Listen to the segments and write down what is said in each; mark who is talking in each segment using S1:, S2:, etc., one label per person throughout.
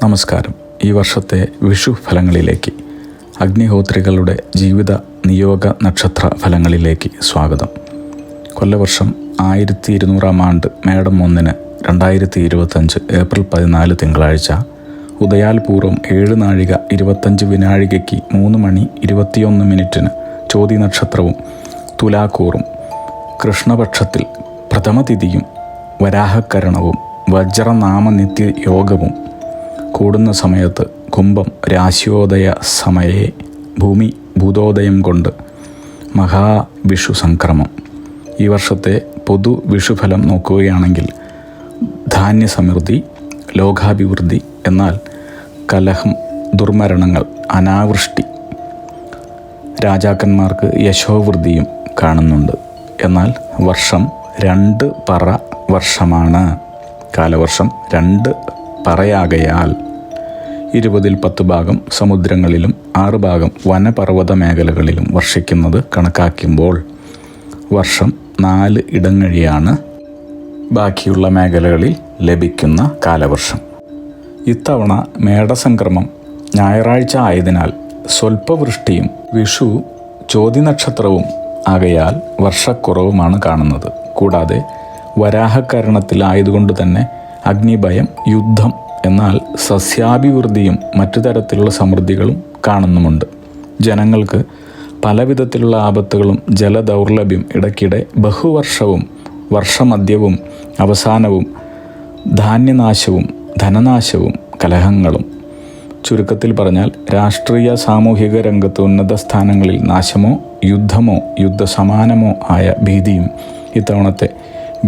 S1: നമസ്കാരം. ഈ വർഷത്തെ വിഷു ഫലങ്ങളിലേക്ക്, അഗ്നിഹോത്രികളുടെ ജീവിത നിയോഗ നക്ഷത്ര ഫലങ്ങളിലേക്ക് സ്വാഗതം. കൊല്ലവർഷം 1200 ആണ്ട് മേടം 1 2025 ഏപ്രിൽ 14 തിങ്കളാഴ്ച ഉദയാൽ പൂർവ്വം 7 നാഴിക 25 വിനാഴികയ്ക്ക് 3 മണി 21 മിനിറ്റിന് ചോതി നക്ഷത്രവും തുലാക്കൂറും കൃഷ്ണപക്ഷത്തിൽ പ്രഥമതിഥിയും വരാഹക്കരണവും വജ്രനാമനിത്യ യോഗവും കൂടുന്ന സമയത്ത് കുംഭം രാശിയോദയ സമയേ ഭൂമി ഭൂതോദയം കൊണ്ട് മഹാവിഷു സംക്രമം. ഈ വർഷത്തെ പൊതു വിഷുഫലം നോക്കുകയാണെങ്കിൽ ധാന്യസമൃദ്ധി, ലോകാഭിവൃദ്ധി, എന്നാൽ കലഹം, ദുർമരണങ്ങൾ, അനാവൃഷ്ടി, രാജാക്കന്മാർക്ക് യശോവൃദ്ധിയും കാണുന്നുണ്ട്. എന്നാൽ വർഷം 2 പറ വർഷമാണ്. കാലവർഷം 2 പറയാകയാൽ 20ൽ 10 ഭാഗം സമുദ്രങ്ങളിലും 6 ഭാഗം വനപർവ്വത മേഖലകളിലും വർഷിക്കുന്നത് കണക്കാക്കുമ്പോൾ വർഷം 4 ഇടങ്ങഴിയാണ് ബാക്കിയുള്ള മേഖലകളിൽ ലഭിക്കുന്ന കാലവർഷം. ഇത്തവണ മേടസംക്രമം ഞായറാഴ്ച ആയതിനാൽ സ്വൽപ്പവൃഷ്ടിയും വിഷു ചോതി നക്ഷത്രവും ആകയാൽ വർഷക്കുറവുമാണ് കാണുന്നത്. കൂടാതെ വരാഹക്കരണത്തിലായതുകൊണ്ട് തന്നെ അഗ്നിഭയം, യുദ്ധം, എന്നാൽ സസ്യാഭിവൃദ്ധിയും മറ്റു തരത്തിലുള്ള സമൃദ്ധികളും കാണുന്നുമുണ്ട്. ജനങ്ങൾക്ക് പലവിധത്തിലുള്ള ആപത്തുകളും ജലദൗർലഭ്യം, ഇടയ്ക്കിടെ ബഹുവർഷവും വർഷമധ്യവും അവസാനവും ധാന്യനാശവും ധനനാശവും കലഹങ്ങളും, ചുരുക്കത്തിൽ പറഞ്ഞാൽ രാഷ്ട്രീയ സാമൂഹിക രംഗത്ത് ഉന്നത സ്ഥാനങ്ങളിൽ നാശമോ യുദ്ധമോ യുദ്ധസമാനമോ ആയ ഭീതിയും ഇത്തവണത്തെ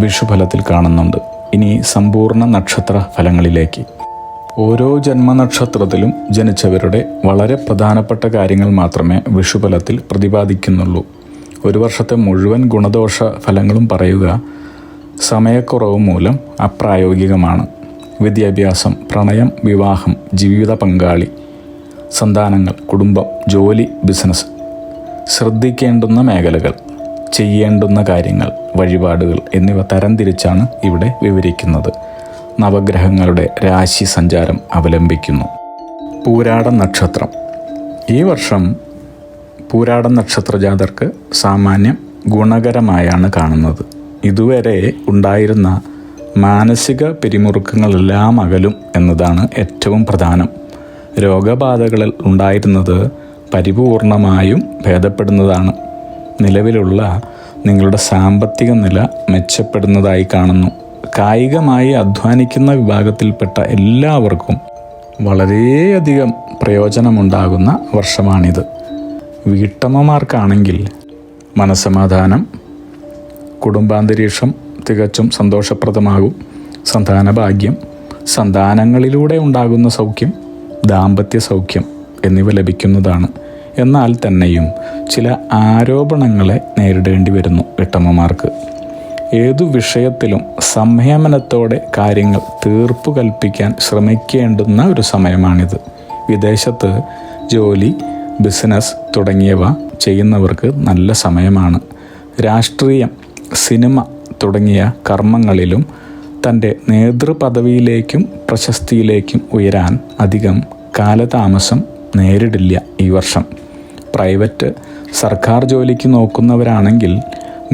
S1: വിഷുഫലത്തിൽ കാണുന്നുണ്ട്. ഇനി സമ്പൂർണ്ണ നക്ഷത്ര ഫലങ്ങളിലേക്ക്. ഓരോ ജന്മനക്ഷത്രത്തിലും ജനിച്ചവരുടെ വളരെ പ്രധാനപ്പെട്ട കാര്യങ്ങൾ മാത്രമേ വിഷുഫലത്തിൽ പ്രതിപാദിക്കുന്നുള്ളൂ. ഒരു വർഷത്തെ മുഴുവൻ ഗുണദോഷ ഫലങ്ങളും പറയുക സമയക്കുറവ് മൂലം അപ്രായോഗികമാണ്. വിദ്യാഭ്യാസം, പ്രണയം, വിവാഹം, ജീവിത പങ്കാളി, സന്താനങ്ങൾ, കുടുംബം, ജോലി, ബിസിനസ്, ശ്രദ്ധിക്കേണ്ടുന്ന മേഖലകൾ, ചെയ്യേണ്ടുന്ന കാര്യങ്ങൾ, വഴിപാടുകൾ എന്നിവ തരംതിരിച്ചാണ് ഇവിടെ വിവരിക്കുന്നത്. നവഗ്രഹങ്ങളുടെ രാശി സഞ്ചാരം അവലംബിക്കുന്നു. പൂരാട നക്ഷത്രം. ഈ വർഷം പൂരാട നക്ഷത്ര ജാതർക്ക് സാമാന്യം ഗുണകരമായാണ് കാണുന്നത്. ഇതുവരെ ഉണ്ടായിരുന്ന മാനസിക പിരിമുറുക്കങ്ങളെല്ലാം അകലും എന്നതാണ് ഏറ്റവും പ്രധാനം. രോഗബാധകളിൽ ഉണ്ടായിരുന്നത് പരിപൂർണമായും ഭേദപ്പെടുന്നതാണ്. നിലവിലുള്ള നിങ്ങളുടെ സാമ്പത്തിക നില മെച്ചപ്പെടുന്നതായി കാണുന്നു. കായികമായി അധ്വാനിക്കുന്ന വിഭാഗത്തിൽപ്പെട്ട എല്ലാവർക്കും വളരെയധികം പ്രയോജനമുണ്ടാകുന്ന വർഷമാണിത്. വീട്ടമ്മമാർക്കാണെങ്കിൽ മനസ്സമാധാനം, കുടുംബാന്തരീക്ഷം തികച്ചും സന്തോഷപ്രദമാകും. സന്താനഭാഗ്യം, സന്താനങ്ങളിലൂടെ ഉണ്ടാകുന്ന സൗഖ്യം, ദാമ്പത്യ സൗഖ്യം എന്നിവ ലഭിക്കുന്നതാണ്. എന്നാൽ തന്നെയും ചില ആരോപണങ്ങളെ നേരിടേണ്ടി വരുന്നു വീട്ടമ്മമാർക്ക്. ഏതു വിഷയത്തിലും സംയമനത്തോടെ കാര്യങ്ങൾ തീർപ്പു കൽപ്പിക്കാൻ ശ്രമിക്കേണ്ടുന്ന ഒരു സമയമാണിത്. വിദേശത്ത് ജോലി, ബിസിനസ് തുടങ്ങിയവ ചെയ്യുന്നവർക്ക് നല്ല സമയമാണ്. രാഷ്ട്രീയം, സിനിമ തുടങ്ങിയ കർമ്മങ്ങളിലും തൻ്റെ നേതൃപദവിയിലേക്കും പ്രശസ്തിയിലേക്കും ഉയരാൻ അധികം കാലതാമസം നേരിടില്ല ഈ വർഷം. പ്രൈവറ്റ്, സർക്കാർ ജോലിക്ക് നോക്കുന്നവരാണെങ്കിൽ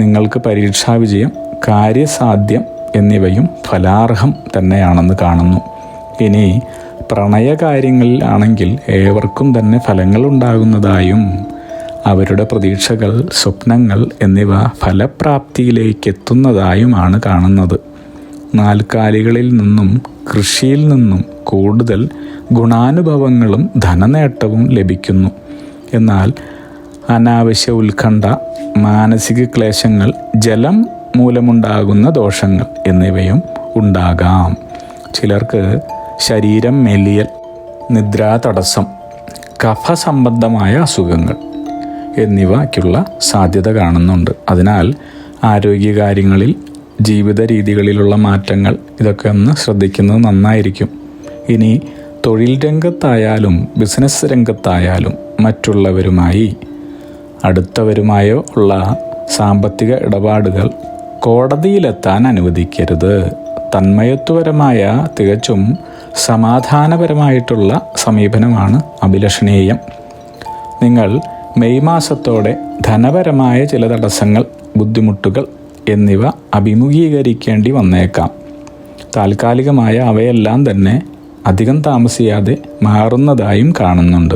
S1: നിങ്ങൾക്ക് പരീക്ഷാ വിജയം, കാര്യസാധ്യം എന്നിവയും ഫലാർഹം തന്നെയാണെന്ന് കാണുന്നു. ഇനി പ്രണയകാര്യങ്ങളിൽ ആണെങ്കിൽ ഏവർക്കും തന്നെ ഫലങ്ങൾ ഉണ്ടാകുന്നതായും അവരുടെ പ്രതീക്ഷകൾ, സ്വപ്നങ്ങൾ എന്നിവ ഫലപ്രാപ്തിയിലേക്ക് എത്തുന്നതായുമാണ് കാണുന്നത്. നാൽക്കാലികളിൽ നിന്നും കൃഷിയിൽ നിന്നും കൂടുതൽ ഗുണാനുഭവങ്ങളും ധനനേട്ടവും ലഭിക്കുന്നു. എന്നാൽ അനാവശ്യ ഉത്കണ്ഠ, മാനസിക ക്ലേശങ്ങൾ, ജലം മൂലമുണ്ടാകുന്ന ദോഷങ്ങൾ എന്നിവയും ഉണ്ടാകാം. ചിലർക്ക് ശരീരം മെലിയൽ, നിദ്രാതടസ്സം, കഫ സംബന്ധമായ അസുഖങ്ങൾ എന്നിവയ്ക്കുള്ള സാധ്യത കാണുന്നുണ്ട്. അതിനാൽ ആരോഗ്യകാര്യങ്ങളിൽ, ജീവിത രീതികളിലുള്ള മാറ്റങ്ങൾ ഇതൊക്കെ ഒന്ന് ശ്രദ്ധിക്കുന്നത് നന്നായിരിക്കും. ഇനി തൊഴിൽ രംഗത്തായാലും ബിസിനസ് രംഗത്തായാലും മറ്റുള്ളവരുമായി, അടുത്തവരുമായോ ഉള്ള സാമ്പത്തിക ഇടപാടുകൾ കോടതിയിലെത്താൻ അനുവദിക്കരുത്. തന്മയത്വപരമായ തികച്ചും സമാധാനപരമായിട്ടുള്ള സമീപനമാണ് അഭിലഷണീയം. നിങ്ങൾ മെയ് മാസത്തോടെ ധനപരമായ ചില തടസ്സങ്ങൾ, ബുദ്ധിമുട്ടുകൾ എന്നിവ അഭിമുഖീകരിക്കേണ്ടി വന്നേക്കാം. താൽക്കാലികമായ അവയെല്ലാം തന്നെ അധികം താമസിയാതെ മാറുന്നതായും കാണുന്നുണ്ട്.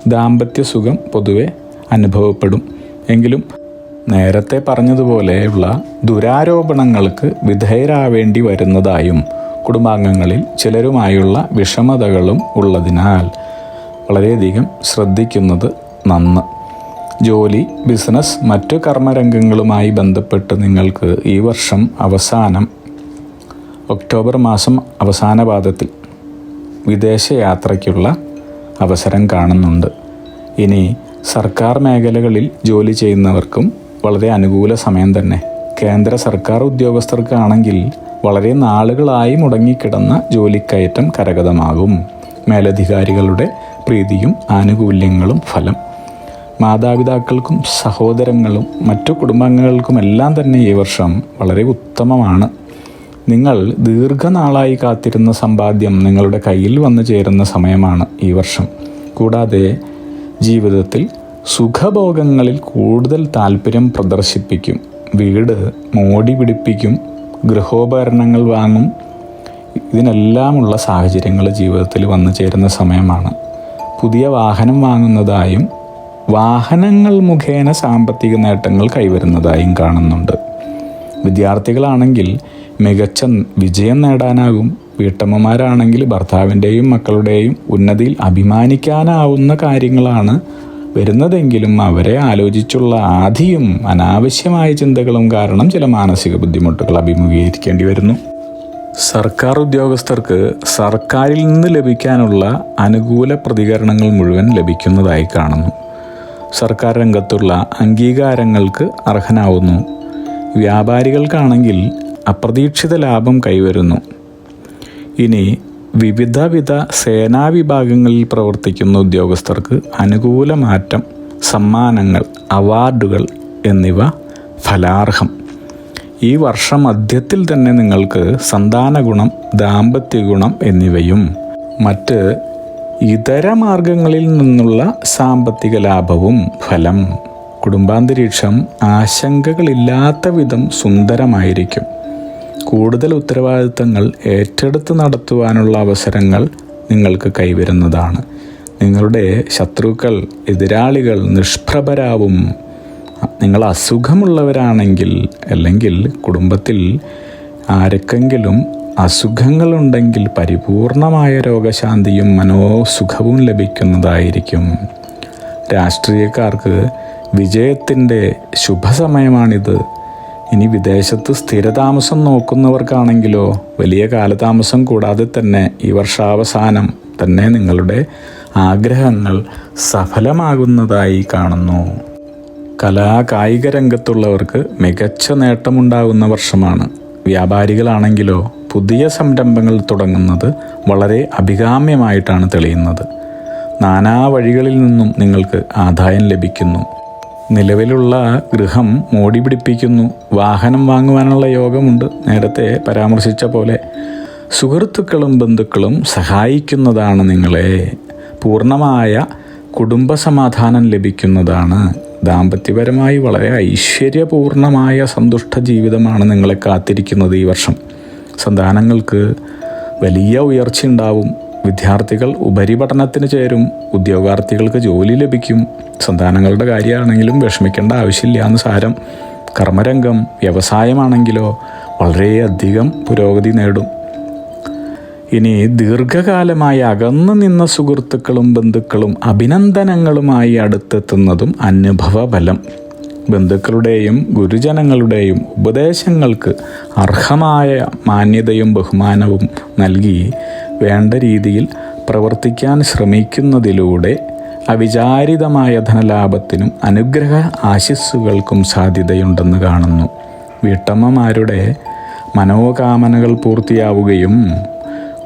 S1: ദാമ്പത്യ സുഖം പൊതുവെ അനുഭവപ്പെടും. എങ്കിലും നേരത്തെ പറഞ്ഞതുപോലെയുള്ള ദുരാരോപണങ്ങൾക്ക് വിധേയരാവേണ്ടി വരുന്നതായും കുടുംബാംഗങ്ങളിൽ ചിലരുമായുള്ള വിഷമതകളും ഉള്ളതിനാൽ വളരെയധികം ശ്രദ്ധിക്കുന്നത് നന്ന്. ജോലി, ബിസിനസ്, മറ്റു കർമ്മരംഗങ്ങളുമായി ബന്ധപ്പെട്ട് നിങ്ങൾക്ക് ഈ വർഷം ഒക്ടോബർ മാസം അവസാന പാദത്തിൽ വിദേശയാത്രയ്ക്കുള്ള അവസരം കാണുന്നുണ്ട്. ഇനി സർക്കാർ മേഖലകളിൽ ജോലി ചെയ്യുന്നവർക്കും വളരെ അനുകൂല സമയം തന്നെ. കേന്ദ്ര സർക്കാർ ഉദ്യോഗസ്ഥർക്കാണെങ്കിൽ വളരെ നാളുകളായി മുടങ്ങിക്കിടന്ന ജോലിക്കയറ്റം കരഗതമാകും. മേലധികാരികളുടെ പ്രീതിയും ആനുകൂല്യങ്ങളും ഫലം. മാതാപിതാക്കൾക്കും സഹോദരങ്ങളും മറ്റു കുടുംബാംഗങ്ങൾക്കുമെല്ലാം തന്നെ ഈ വർഷം വളരെ ഉത്തമമാണ്. നിങ്ങൾ ദീർഘനാളായി കാത്തിരുന്ന സമ്പാദ്യം നിങ്ങളുടെ കയ്യിൽ വന്നു ചേരുന്ന സമയമാണ് ഈ വർഷം. കൂടാതെ ജീവിതത്തിൽ സുഖഭോഗങ്ങളിൽ കൂടുതൽ താല്പര്യം പ്രദർശിപ്പിക്കും. വീട് മോടി പിടിപ്പിക്കും, ഗൃഹോപകരണങ്ങൾ വാങ്ങും. ഇതിനെല്ലാമുള്ള സാഹചര്യങ്ങൾ ജീവിതത്തിൽ വന്നു ചേരുന്ന സമയമാണ്. പുതിയ വാഹനം വാങ്ങുന്നതായും വാഹനങ്ങൾ മുഖേന സാമ്പത്തിക നേട്ടങ്ങൾ കൈവരുന്നതായും കാണുന്നുണ്ട്. വിദ്യാർത്ഥികളാണെങ്കിൽ മികച്ച വിജയം നേടാനാകും. വീട്ടമ്മമാരാണെങ്കിൽ ഭർത്താവിൻ്റെയും മക്കളുടെയും ഉന്നതിയിൽ അഭിമാനിക്കാനാവുന്ന കാര്യങ്ങളാണ് വരുന്നതെങ്കിലും അവരെ ആലോചിച്ചുള്ള ആധിയും അനാവശ്യമായ ചിന്തകളും കാരണം ചില മാനസിക ബുദ്ധിമുട്ടുകൾ അഭിമുഖീകരിക്കേണ്ടി വരുന്നു. സർക്കാർ ഉദ്യോഗസ്ഥർക്ക് സർക്കാരിൽ നിന്ന് ലഭിക്കാനുള്ള അനുകൂല പ്രതികരണങ്ങൾ മുഴുവൻ ലഭിക്കുന്നതായി കാണുന്നു. സർക്കാർ രംഗത്തുള്ള അംഗീകാരങ്ങൾക്ക് അർഹനാവുന്നു. വ്യാപാരികൾക്കാണെങ്കിൽ അപ്രതീക്ഷിത ലാഭം കൈവരുന്നു. ഇനി വിവിധ സേനാ വിഭാഗങ്ങളിൽ പ്രവർത്തിക്കുന്ന ഉദ്യോഗസ്ഥർക്ക് അനുകൂല മാറ്റം, സമ്മാനങ്ങൾ, അവാർഡുകൾ എന്നിവ ഫലാർഹം. ഈ വർഷം മധ്യത്തിൽ തന്നെ നിങ്ങൾക്ക് സന്താന ഗുണം, ദാമ്പത്യ ഗുണം എന്നിവയും മറ്റ് ഇതര മാർഗങ്ങളിൽ നിന്നുള്ള സാമ്പത്തിക ലാഭവും ഫലം. കുടുംബാന്തരീക്ഷം ആശങ്കകളില്ലാത്ത വിധം സുന്ദരമായിരിക്കും. കൂടുതൽ ഉത്തരവാദിത്തങ്ങൾ ഏറ്റെടുത്ത് നടത്തുവാനുള്ള അവസരങ്ങൾ നിങ്ങൾക്ക് കൈവരുന്നതാണ്. നിങ്ങളുടെ ശത്രുക്കൾ, എതിരാളികൾ നിഷ്പ്രഭരാവും. നിങ്ങൾ അസുഖമുള്ളവരാണെങ്കിൽ അല്ലെങ്കിൽ കുടുംബത്തിൽ ആർക്കെങ്കിലും അസുഖങ്ങളുണ്ടെങ്കിൽ പരിപൂർണമായ രോഗശാന്തിയും മനോസുഖവും ലഭിക്കുന്നതായിരിക്കും. രാഷ്ട്രീയക്കാർക്ക് വിജയത്തിൻ്റെ ശുഭസമയമാണിത്. ഇനി വിദേശത്ത് സ്ഥിരതാമസം നോക്കുന്നവർക്കാണെങ്കിലോ വലിയ കാലതാമസം കൂടാതെ തന്നെ ഈ വർഷാവസാനം തന്നെ നിങ്ങളുടെ ആഗ്രഹങ്ങൾ സഫലമാകുന്നതായി കാണുന്നു. കായിക രംഗത്തുള്ളവർക്ക് മികച്ച നേട്ടമുണ്ടാകുന്ന വർഷമാണ്. വ്യാപാരികളാണെങ്കിലോ പുതിയ സംരംഭങ്ങൾ തുടങ്ങുന്നത് വളരെ അഭികാമ്യമായിട്ടാണ് തെളിയുന്നത്. നാനാ വഴികളിൽ നിന്നും നിങ്ങൾക്ക് ആദായം ലഭിക്കുന്നു. നിലവിലുള്ള ഗൃഹം മോടി പിടിപ്പിക്കുന്നു. വാഹനം വാങ്ങുവാനുള്ള യോഗമുണ്ട്. നേരത്തെ പരാമർശിച്ച പോലെ സുഹൃത്തുക്കളും ബന്ധുക്കളും സഹായിക്കുന്നതാണ് നിങ്ങളെ. പൂർണ്ണമായ കുടുംബസമാധാനം ലഭിക്കുന്നതാണ്. ദാമ്പത്യപരമായി വളരെ ഐശ്വര്യപൂർണമായ സന്തുഷ്ട ജീവിതമാണ് നിങ്ങളെ കാത്തിരിക്കുന്നത് ഈ വർഷം. സന്താനങ്ങൾക്ക് വലിയ ഉയർച്ചയുണ്ടാവും. വിദ്യാർത്ഥികൾ ഉപരിപഠനത്തിന് ചേരും. ഉദ്യോഗാർത്ഥികൾക്ക് ജോലി ലഭിക്കും. സന്താനങ്ങളുടെ കാര്യമാണെങ്കിലും വിഷമിക്കേണ്ട ആവശ്യമില്ല എന്ന് സാരം. കർമ്മരംഗം, വ്യവസായമാണെങ്കിലോ വളരെയധികം പുരോഗതി നേടും. ഇനി ദീർഘകാലമായി അകന്നു നിന്ന സുഹൃത്തുക്കളും ബന്ധുക്കളും അഭിനന്ദനങ്ങളുമായി അടുത്തെത്തുന്നതും അനുഭവഫലം. ബന്ധുക്കളുടെയും ഗുരുജനങ്ങളുടെയും ഉപദേശങ്ങൾക്ക് അർഹമായ മാന്യതയും ബഹുമാനവും നൽകി വേണ്ട രീതിയിൽ പ്രവർത്തിക്കാൻ ശ്രമിക്കുന്നതിലൂടെ അവിചാരിതമായ ധനലാഭത്തിനും അനുഗ്രഹ ആശിസ്സുകൾക്കും സാധ്യതയുണ്ടെന്ന് കാണുന്നു. വീട്ടമ്മമാരുടെ മനോകാമനകൾ പൂർത്തിയാവുകയും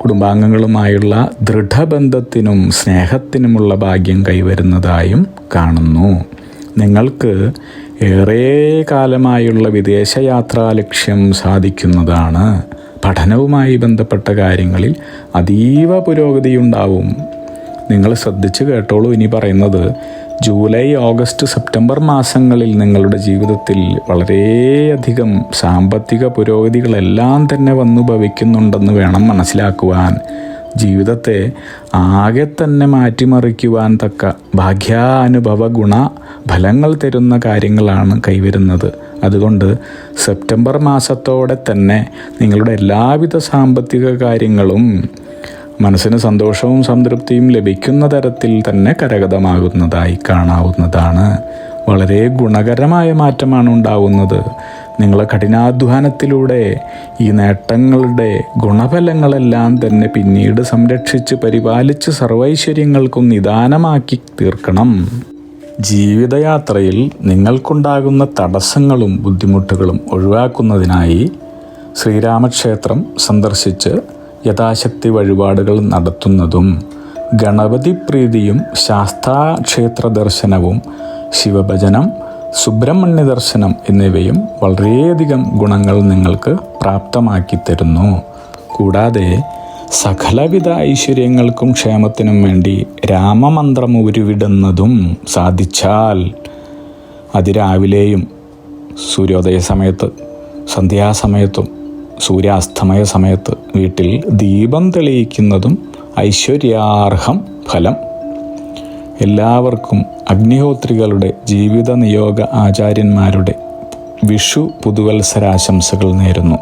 S1: കുടുംബാംഗങ്ങളുമായുള്ള ദൃഢബന്ധത്തിനും സ്നേഹത്തിനുമുള്ള ഭാഗ്യം കൈവരുന്നതായും കാണുന്നു. നിങ്ങൾക്ക് ഏറെ കാലമായുള്ള വിദേശയാത്രാ ലക്ഷ്യം സാധിക്കുന്നതാണ്. പഠനവുമായി ബന്ധപ്പെട്ട കാര്യങ്ങളിൽ അതീവ പുരോഗതിയുണ്ടാവും. നിങ്ങൾ ശ്രദ്ധിച്ച് കേട്ടോളൂ ഇനി പറയുന്നത്. ജൂലൈ, ഓഗസ്റ്റ്, സെപ്റ്റംബർ മാസങ്ങളിൽ നിങ്ങളുടെ ജീവിതത്തിൽ വളരെയധികം സാമ്പത്തിക പുരോഗതികളെല്ലാം തന്നെ വന്നു ഭവിക്കുന്നുണ്ടെന്ന് വേണം മനസ്സിലാക്കുവാൻ. ജീവിതത്തെ ആകെ തന്നെ മാറ്റിമറിക്കുവാൻ തക്ക ഭാഗ്യാനുഭവ ഗുണ ഫലങ്ങൾ തരുന്ന കാര്യങ്ങളാണ് കൈവരുന്നത്. അതുകൊണ്ട് സെപ്റ്റംബർ മാസത്തോടെ തന്നെ നിങ്ങളുടെ എല്ലാവിധ സാമ്പത്തിക കാര്യങ്ങളും മനസ്സിന് സന്തോഷവും സംതൃപ്തിയും ലഭിക്കുന്ന തരത്തിൽ തന്നെ കരഗതമാകുന്നതായി കാണാവുന്നതാണ്. വളരെ ഗുണകരമായ മാറ്റമാണ് ഉണ്ടാവുന്നത്. നിങ്ങളെ കഠിനാധ്വാനത്തിലൂടെ ഈ നേട്ടങ്ങളുടെ ഗുണഫലങ്ങളെല്ലാം തന്നെ പിന്നീട് സംരക്ഷിച്ച് പരിപാലിച്ച് സർവൈശ്വര്യങ്ങൾക്കും നിദാനമാക്കി തീർക്കണം. ജീവിതയാത്രയിൽ നിങ്ങൾക്കുണ്ടാകുന്ന തടസ്സങ്ങളും ബുദ്ധിമുട്ടുകളും ഒഴിവാക്കുന്നതിനായി ശ്രീരാമക്ഷേത്രം സന്ദർശിച്ച് യഥാശക്തി വഴിപാടുകൾ നടത്തുന്നതും ഗണപതി പ്രീതിയും ശാസ്താക്ഷേത്ര ദർശനവും ശിവഭജനം, സുബ്രഹ്മണ്യ ദർശനം എന്നിവയും വളരെയധികം ഗുണങ്ങൾ നിങ്ങൾക്ക് പ്രാപ്തമാക്കി തരുന്നു. കൂടാതെ സകലവിധ ഐശ്വര്യങ്ങൾക്കും ക്ഷേമത്തിനും വേണ്ടി രാമമന്ത്രം ഉരുവിടുന്നതും സാധിച്ചാൽ അതിരാവിലെയും സൂര്യോദയ സമയത്ത്, സന്ധ്യാസമയത്തും സൂര്യാസ്തമയ സമയത്ത് വീട്ടിൽ ദീപം തെളിയിക്കുന്നതും ഐശ്വര്യാർഹം ഫലം. എല്ലാവർക്കും അഗ്നിഹോത്രികളുടെ ജീവിത നിയോഗ ആചാര്യന്മാരുടെ വിഷു പുതുവത്സരാശംസകൾ നേരുന്നു.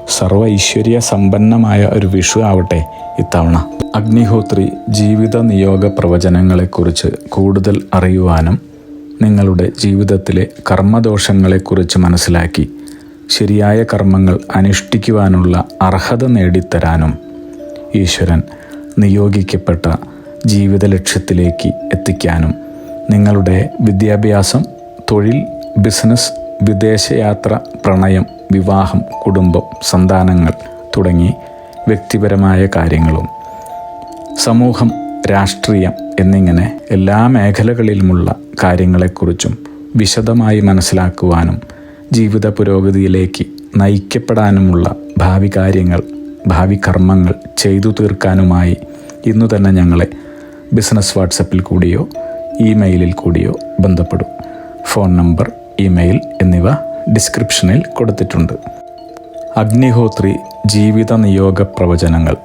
S1: സർവ ഐശ്വര്യ സമ്പന്നമായ ഒരു വിഷു ആവട്ടെ ഇത്തവണ. അഗ്നിഹോത്രി ജീവിത നിയോഗ പ്രവചനങ്ങളെക്കുറിച്ച് കൂടുതൽ അറിയുവാനും നിങ്ങളുടെ ജീവിതത്തിലെ കർമ്മദോഷങ്ങളെക്കുറിച്ച് മനസ്സിലാക്കി ശരിയായ കർമ്മങ്ങൾ അനുഷ്ഠിക്കുവാനുള്ള അർഹത നേടിത്തരാനും ഈശ്വരൻ നിയോഗിക്കപ്പെട്ട ജീവിത ലക്ഷ്യത്തിലേക്ക് എത്തിക്കാനും നിങ്ങളുടെ വിദ്യാഭ്യാസം, തൊഴിൽ, ബിസിനസ്, വിദേശയാത്ര, പ്രണയം, വിവാഹം, കുടുംബം, സന്താനങ്ങൾ തുടങ്ങി വ്യക്തിപരമായ കാര്യങ്ങളും സമൂഹം, രാഷ്ട്രീയം എന്നിങ്ങനെ എല്ലാ മേഖലകളിലുമുള്ള കാര്യങ്ങളെക്കുറിച്ചും വിശദമായി മനസ്സിലാക്കുവാനും ജീവിത പുരോഗതിയിലേക്ക് നയിക്കപ്പെടാനുമുള്ള ഭാവി കാര്യങ്ങൾ, ഭാവി കർമ്മങ്ങൾ ചെയ്തു തീർക്കാനുമായി ഇന്നു തന്നെ ഞങ്ങളെ ബിസിനസ് വാട്സപ്പിൽ കൂടിയോ ഇമെയിലിൽ കൂടിയോ ബന്ധപ്പെടും. ഫോൺ നമ്പർ, ഇമെയിൽ എന്നിവ ഡിസ്ക്രിപ്ഷനിൽ കൊടുത്തിട്ടുണ്ട്. അഗ്നിഹോത്രി ജീവിത നിയോഗ പ്രവചനങ്ങൾ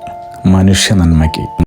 S1: മനുഷ്യ നന്മയ്ക്ക്.